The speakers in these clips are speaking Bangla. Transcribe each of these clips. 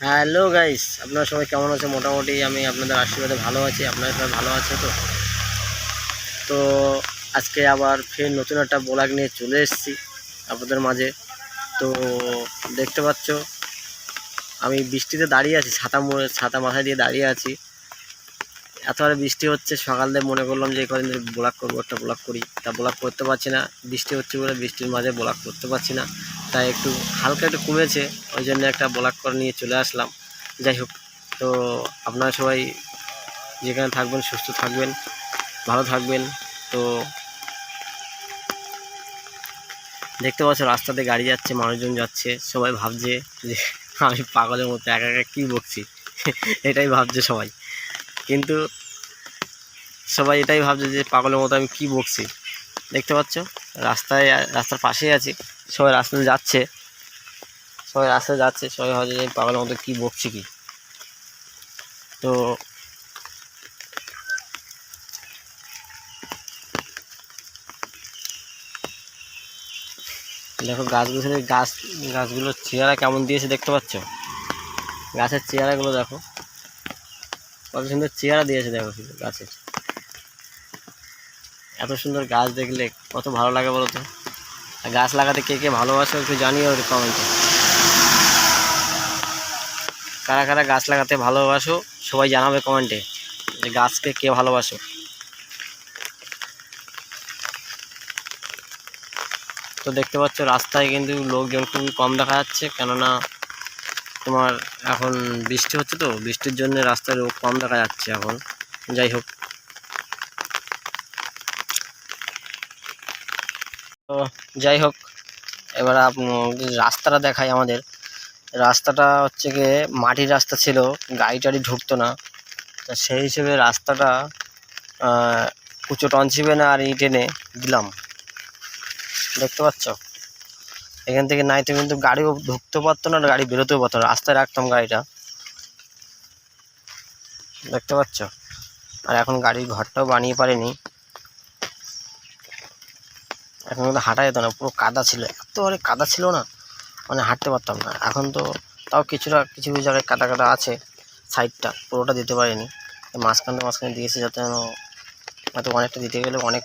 হ্যালো গাইস, আপনারা সবাই কেমন আছে? মোটামুটি আমি আপনাদের আশীর্বাদে ভালো আছি। আপনারা সবাই ভালো আছে তো? তো আজকে আবার ফের নতুন একটা ব্লগ নিয়ে চলে এসেছি আপনাদের মাঝে। তো দেখতে পাচ্ছ আমি বৃষ্টিতে দাঁড়িয়ে আছি, ছাতা মাথায় দিয়ে দাঁড়িয়ে আছি। এত আর বৃষ্টি হচ্ছে, সকাল থেকে মনে করলাম যে এই কদিন ধরে ব্লগ করবো, একটা ব্লগ করি। তা ব্লগ করতে পারছি না, বৃষ্টি হচ্ছে বলে বৃষ্টির মাঝে ব্লগ করতে পারছি না। তাই একটু হালকা একটু কমেছে, ওই জন্য একটা ব্লগ করে নিয়ে চলে আসলাম। যাই হোক, তো আপনারা সবাই যেখানে থাকবেন সুস্থ থাকবেন, ভালো থাকবেন। তো দেখতে পাচ্ছ রাস্তাতে গাড়ি যাচ্ছে, মানুষজন যাচ্ছে, সবাই ভাবছে যে আমি পাগলের মতো একা একা কী বকছি এটাই ভাবছে সবাই। কিন্তু সবাই এটাই ভাবছে যে পাগলের মতো আমি কী বকছি। দেখতে পাচ্ছ রাস্তার পাশেই আছি, সবাই রাস্তাতে যাচ্ছে, সবাই ভাবছে যে পাগলের মতো কী বকছি কি। তো দেখো গাছগুলোর চেহারা কেমন দিয়েছে, দেখতে পাচ্ছ? গাছের চেহারাগুলো দেখো, কত সুন্দর চেহারা দিয়েছে। দেখো শুধু গাছের, এত সুন্দর গাছ দেখলে কত ভালো লাগে বলো তো। আর গাছ লাগাতে কে কে ভালোবাসো একটু জানিও কমেন্টে। কারা কারা গাছ লাগাতে ভালোবাসো সবাই জানাবে কমেন্টে যে গাছকে কে ভালোবাসো। তো দেখতে পাচ্ছ রাস্তায় কিন্তু লোকজন খুবই কম দেখা যাচ্ছে, কেননা তোমার এখন বৃষ্টি হচ্ছে, তো বৃষ্টির জন্য রাস্তায় লোক কম দেখা যাচ্ছে এখন। যাই হোক, তো যাই হোক, এবার রাস্তাটা দেখাই আমাদের। রাস্তাটা হচ্ছে গিয়ে মাটির রাস্তা ছিল, গাড়ি টাড়ি ঢুকতো না। তা সেই হিসেবে রাস্তাটা উঁচু টনছিবে না আর ইট এনে দিলাম। দেখতে পাচ্ছ এখান থেকে নাইতে কিন্তু গাড়িও ঢুকতে পারতো না, গাড়ি বেরোতেও পারতো না, রাস্তায় রাখতাম গাড়িটা। দেখতে পাচ্ছ, আর এখন গাড়ির ঘরটাও বানিয়ে পারেনি। এখন কিন্তু হাঁটা যেত না, পুরো কাদা ছিল, একেবারে কাদা ছিল না, মানে হাঁটতে পারতাম না। এখন তো তাও কিছু কিছু জায়গায় কাদা কাদা আছে, সাইডটা পুরোটা দিতে পারিনি, মাঝখানে দিয়েছে, যাতে হয়তো অনেকটা দিতে গেলে অনেক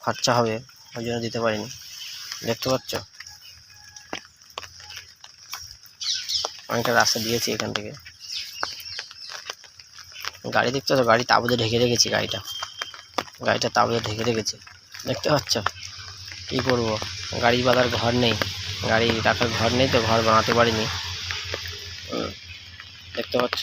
খরচা হবে, ওই জন্য দিতে পারিনি। দেখতে পাচ্ছ অনেকটা রাস্তা দিয়েছি এখান থেকে। গাড়ি দেখতে পাচ্ছ, গাড়ি তাঁবুতে ঢেকে রেখেছি, গাড়িটা তাঁবুতে ঢেকে রেখেছি। দেখতে পাচ্ছ কী করবো, গাড়ি বাঁধার ঘর নেই, গাড়ি রাখার ঘর নেই, তো ঘর বানাতে পারিনি। দেখতে পাচ্ছ।